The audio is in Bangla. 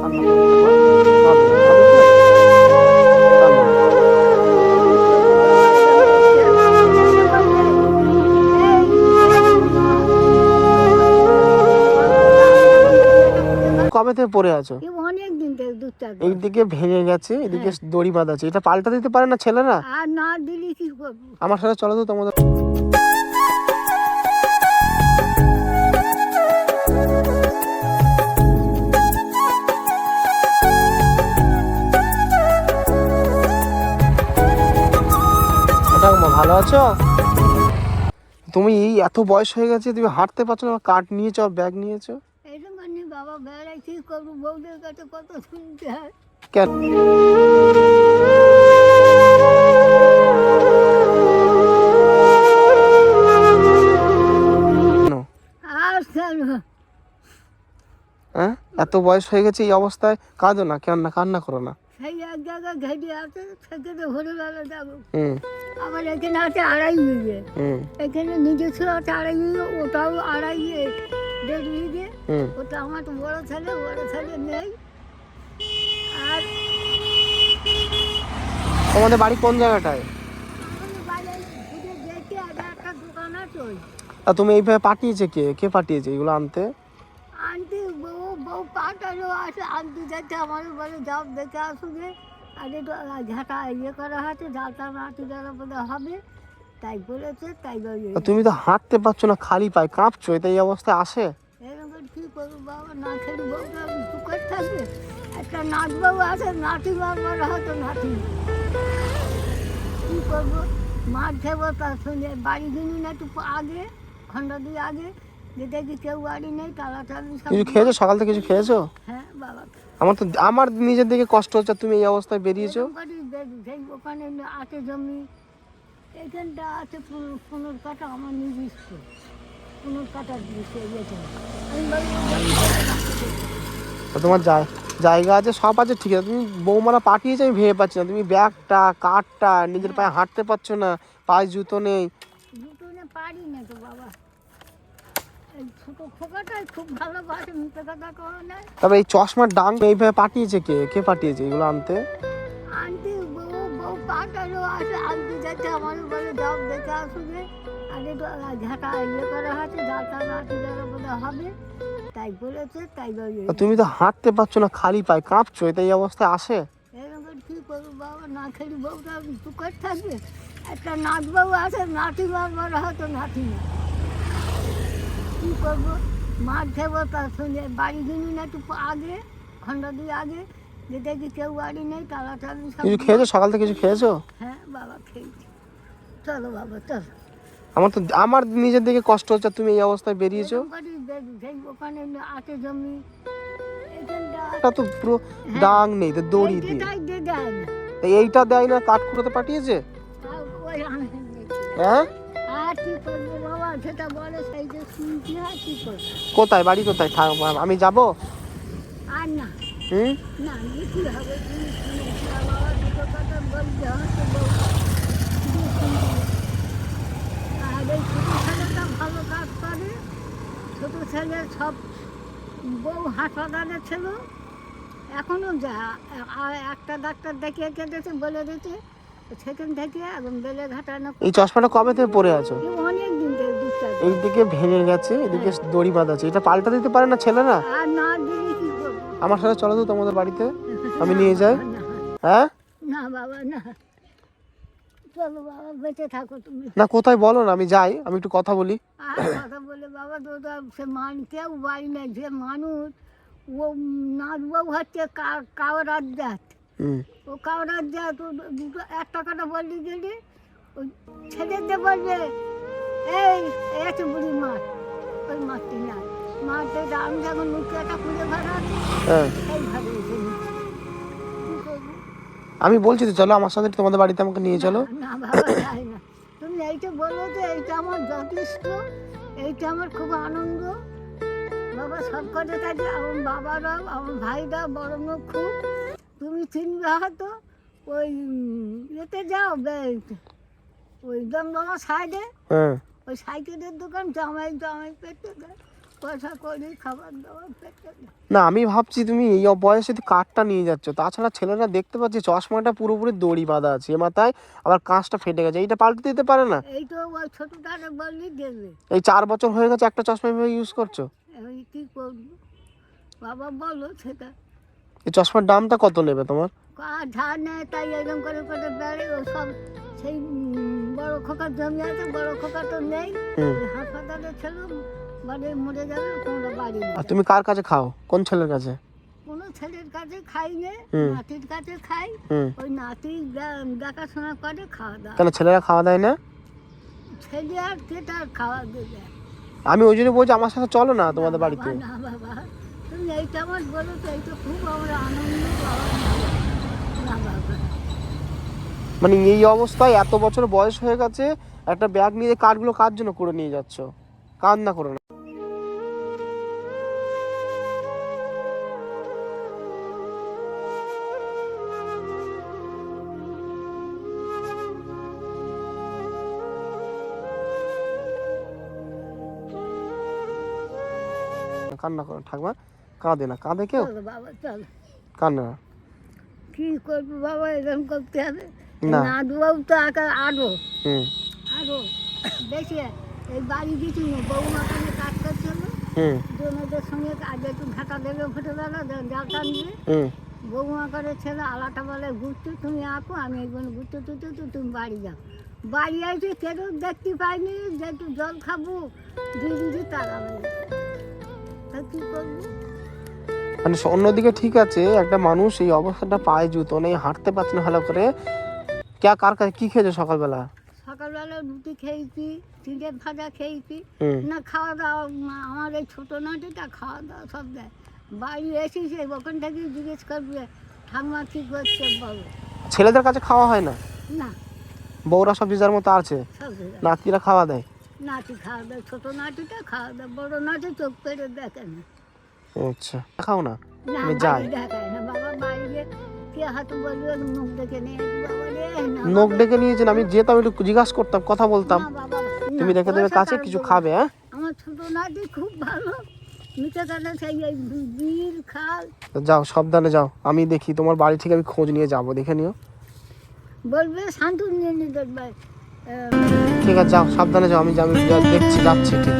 কান্না করো না, কাঁদো না, কাঁদো তো? কাঁদো না। কবে থেকে পড়ে আছো? অনেক দিন থেকে 2-4 বছর। এইদিকে ভেঙে গেছে, এদিকে দড়ি বাঁধা আছে, এটা পাল্টা দিতে পারে না ছেলেরা? আর না দিলে কি করবো? আমার সাথে চলো তো তোমাদের। ঠাকুমা ভালো আছো? তুমি এই এত বয়স হয়ে গেছে, তুমি হাঁটতে পারছো না, কাঠ নিয়েছো, ব্যাগ নিয়েছো? এরকম করে বাবা বেড়াই কি করবো, বউদের কাছে কত শুনতে হয়। কেন? আর কেন? হ্যাঁ, এত বয়স হয়ে গেছে, এই অবস্থায় কাঁদো না, কান্না করো না। সেই এক জায়গায় ঘেটে আছে, সেখানে ভোরবেলা যাবো। হুম আবার এখানে আছে 2.5 বিঘে, হুম এখানে নিজস্ব আছে 2.5 বিঘে, ওটাও 1.5 বিঘে। হুম ওটা আমার তো বড় ছেলে নেই। আর তোমাদের বাড়ি কোন জায়গাটায়? আমাদের বাইরে ঘুরে দেখে একটা দোকান আছে ওই আর তুমি এইভাবে পাঠিয়েছে কে পাঠিয়েছে এগুলো আনতে? আনতে বউ পাঠানো আছে, আনতে যাচ্ছে, আমার বলে যাও দেখে আসুকে। আর একটু ঝাঁটা করা হয়েছে, ঝাঁটা নাটি দ্বারা বোধ হবে, তাই বলেছে, তাই বলে। আর তুমি তো হাঁটতে পারছো না, খালি পায়ে কাঁপছো, এটা এই অবস্থায় আসে? এরকম কী করবো বাবা, না খেলে বউটা চুকার থাকবে। একটা নাচ বাবু আছে, নাতি বাবার হয়তো নাতি, কী করবো? মাঠ খেবো, তার সঙ্গে বাড়ি কিনি না একটু আগে, ঘন্টা 2 আগে, যে দেখি কেউ বাড়ি নেই, তাড়াতাড়ি সব। কিছু খেয়েছো সকাল থেকে? কিছু খেয়েছো? হ্যাঁ বাবা। আমার নিজের দিকে কষ্ট হচ্ছে, তুমি এই অবস্থায় বেরিয়েছো। সেই ওখানে আছে জমি, এখানটা আছে 15 কাঠা আমার নিজস্ব, 15 কাঠা দিয়েছে ইয়েতে। আমি তো তোমার জায়গা আছে, সব আছে, ঠিক আছে, তুমি বৌমারা পাঠিয়েছে, আমি ভেবে পাচ্ছি না, তুমি ব্যাগটা কাঠটা নিজের পায়ে হাঁটতে পারছো না, পায়ে জুতো নেই। দুটো না পারি না তো বাবা, এই ছোট খোকাটাই খুব ভালোবাসে, মুখে কথা কওয়া নাই। তবে এই চশমার ডাং এইভাবে পাঠিয়েছে কে পাঠিয়েছে এগুলো আনতে? আনতে বউ পাঠানো আছে, আনতে যাচ্ছে, আমার বলে যাও দেখে আসুকে। আর একটু ঝাঁটা করা হয়েছে, ঝাঁটা নাটি দ্বারা বোধ হবে, তাই বলেছে, তাই বলে। আর তুমি তো হাঁটতে পারছো না, খালি পায়ে কাঁপছো, এটা এই অবস্থায় আসে? এরকম কী করবো বাবা, না খেলে বউটা চুকার থাকবে। একটা নাচ বাবু আছে, নাতি বাবার হয়তো নাতি না, কী করবো? মাঠ খেবো, তার সঙ্গে বাড়ি কিনি না একটু আগে, ঘন্টা 2 আগে, যে দেখি কেউ বাড়ি নেই, তাড়াতাড়ি সব। কিছু খেয়েছো সকাল থেকে? কিছু খেয়েছো? হ্যাঁ বাবা খেয়েছি। চলো বাবা চলো। আমার নিজের দিকে কষ্ট হচ্ছে, তুমি এই অবস্থায় বেরিয়েছো। এরকম করে সেই ওখানে আছে জমি, এখানটা এটা তো পুরো ডাং নেই, তো দড়ি দিয়ে। এটাই দিয়ে দেয় না। এইটা দেয় না, কাঠ কুড়োতে পাঠিয়েছে। আর ওই আমি হ্যাঁ, আর কি করবো বাবা, সেটা বলে সেই যে শুনছি, আর কি করবো? কোথায় বাড়ি, কোথায় আমি যাব? আর না হুম না কি হবে, তুমি শুনেছি বাবা, দুটো কথা বলতে হয়তো বউ দিয়ে শুনবে। আর এই ছোটো ছেলেটা ভালো কাজ করে, ছোটো ছেলে সব, বউ হাসপাতালে ছিল, এখনও যা। আর একটা ডাক্তার দেখিয়ে কেটেছে, বলে দিয়েছে সেখান থেকে এখন বেলে ঘাটানো। এই চশমাটা কবে থেকে পরে আছো? অনেক দিন থেকে 2-4 বছর। এইদিকে ভেঙে গেছে, এদিকে দড়ি বাঁধা আছে, এটা পাল্টা দিতে পারে না ছেলেরা? আর না দিলে কি করবো? আমার সাথে চলো তো তোমাদের বাড়িতে, আমি নিয়ে যাই। হ্যাঁ, না বাবা না, চলো বাবা, বেঁচে থাকো তুমি। না কোথায় বলো না, আমি যাই, আমি একটু কথা বলি। আর কথা বলে বাবা, তো সে কেউ বাড়ি নেই, যে মানুষ ও নাচবাবু হচ্ছে কাওড়ার জাত, হুম ও কাওড়ার জাত, ও দুটো 1 টাকাটা বললে গেলে ওই ছেলেতে বলবে এই আছে বুড়ি মাছ, ওই মাছটি না মাছটা, আমি যখন মুখে একটা খুঁজে ভাড়াচ্ছি, হ্যাঁ, এইভাবে এসে নিচ্ছি। কী করবো? আমি বলছি তো চলো আমার সাথে, তোমাদের বাড়িতে আমাকে নিয়ে চলো। না বাবা যাই না, তুমি এইটা বলো যে এইটা আমার যথেষ্ট, এইটা আমার খুব আনন্দ বাবা। সব কথা থাকে, আমার বাবারা আমার ভাইরা বড় মুখ খুব, তুমি চিনবে হয়তো, ওই ইয়েতে যাও, ওই দমদমা সাইডে হ্যাঁ, ওই সাইকেলের দোকান, জামাই পেতে দেয়, পয়সা করি খাবার দাবার পেতে না আমি ভাবছি তুমি এই বয়সে তুই কাঠটা নিয়ে যাচ্ছ, তাছাড়া ছেলেরা দেখতে পাচ্ছি চশমাটা পুরোপুরি দড়ি বাঁধা আছে এ মাথায়, আবার কাঁচটা ফেটে গেছে, এইটা পাল্টে দিতে পারে না? এই তো ওই ছোটোটারে বললি দেবে। এই 4 বছর হয়ে গেছে একটা চশমা ইউজ করছো, আমি কী করবো বাবা বলো সেটা। এই চশমার দামটা কত নেবে তোমার? আর ঝাড় নেয় তাই এরকম করে করে বেড়ে ও সব সেই বড় খোকার জমি আছে, বড় খোকা তো নেই, হুম। ওই হাসপাতালে ছিল, বাড়ি মরে যাবে, তোমরা বাড়ি নেই। আর তুমি কার কাছে খাও, কোন ছেলের কাছে? কোনো ছেলের কাছে খাই নে, হুম। নাতির কাছে খাই, হুম। ওই নাতি দেখাশোনা করে খাওয়া দাওয়া। কেন ছেলেরা খাওয়া দেয় না? ছেলে আর কেটা আর খাওয়া দেবে? আমি ওই জন্য বলছি আমার সাথে চলো না তোমাদের বাড়িতে। না বাবা, তুমি এইটা আমার বলো তো, এইটা খুব আমরা আনন্দ পাওয়া না বাবা। মানে এই অবস্থায় এত বছর বয়স হয়ে গেছে, একটা ব্যাগ নিয়ে কাঠগুলো কার জন্য করে নিয়ে যাচ্ছ? কান্না করো না। কান্না করো ঠাকুমা, কাঁদে না, কাঁদে কেউ? চলো বাবা চলো। কান্না না। কি করবো বাবা, এরকম করতে হবে না। নাদুবাবু তো আরো হুম আরো বেশি। এই বাড়ি দিচ্ছি না, বৌমা কানে কাজ করছিল, হুম দুজনের সঙ্গে আজ একটু ঢাকা দেবে ফুটেবেলা জাল টানবে, হুম বৌমা করে ছেলে আলাটা বলে ঘুরতে তুমি আঁকো, আমি একবার ঘুরতে টুরতে তো তুমি বাড়ি যাও। বাড়ি আসে কেউ দেখতে পাইনি, যে একটু জল খাবো দিদি তারা তা কী করবো? মানে অন্যদিকে ঠিক আছে, একটা মানুষ এই অবস্থাটা পায়ে জুতো নেই, হাঁটতে পারছে না ভালো করে, কার কাছে কি খেয়েছো সকালবেলা? সকালবেলা রুটি খেয়েছি, চিড়ে ভাজা খেয়েছি, হুম না খাওয়া দাওয়া আমার এই ছোটো নাটিটা খাওয়া দাওয়া সব দেয়। বাড়ি এসেছে ওখান থেকে জিজ্ঞেস করবে ঠাকুমা কী করছে বলো। ছেলেদের কাছে খাওয়া হয় না? না বউরা সব যার মতো আছে, সব দেয়। নাতিরা খাওয়া দেয়? নাতি খাওয়া দেয়, ছোটো নাটিটা খাওয়া দেয়, বড়ো নাটি চোখ পেরে দেখে না। আচ্ছা খাও না, না আমি যাই। বাড়ি দেখায় না বাবা, বাইরে কে হাতে বলবে মুখ দেখে নিয়ে বাবা রে না নখ বাবা, ডেকে নিয়েছেন, আমি যেতাম একটু জিজ্ঞাসা করতাম, কথা বলতাম, না বাবা, তুমি না, রেখে দেবে পয়সা কাছে, তার কিছু দেবো। খাবে? হ্যাঁ আমার ছোটো নাতি খুব ভালো, মিঠে কাটা সেই এই বিল খাল। তো যাও, সাবধানে যাও, আমি দেখি তোমার বাড়ি থেকে আমি খোঁজ নিয়ে যাবো, দেখে নিও। বলবে শান্তু নিয়ে নিয়ে দেখবে। ঠিক আছে যাও, সাবধানে যাও, আমি দেখছি, যাচ্ছি ঠিক।